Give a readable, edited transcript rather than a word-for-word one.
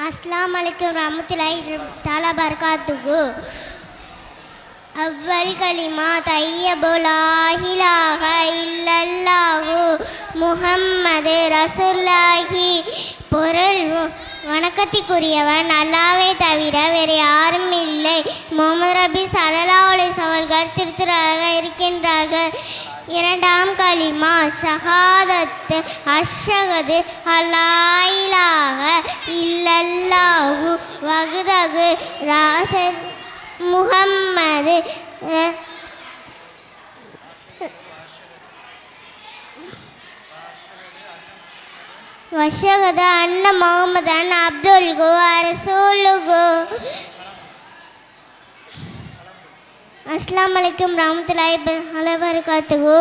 अस्सलाम वालेकुम रहमतुल्लाहि ताला बरकातुहू। अव्वल कलिमा तय्यब ला इलाहा इल्लल्लाहु முஹம்மது ரசூலுல்லாஹி. பொருள்: வணக்கத்திற்குரியவன் அல்லாஹ்வை தவிர வேறு யாரும் இல்லை. முஹம்மது நபி ஸல்லல்லாஹு அலைஹி வஸல்லம் அவர்கள் திருத்தூதராக இருக்கின்றார்கள். இரண்டாம் கலிமா ஷஹாதத் அஷ்ஹது அல்லா இலாஹா இல்லல்லாஹு வஹ்தஹு லா ஷரீக முஹம்மது வஷஹது அன்ன முஹம்மதன் அப்துல்ஹு வ ரசூலுஹு. அஸ்ஸலாமு அலைக்கும் வரஹ்மத்துல்லாஹி வபரகாத்துஹு.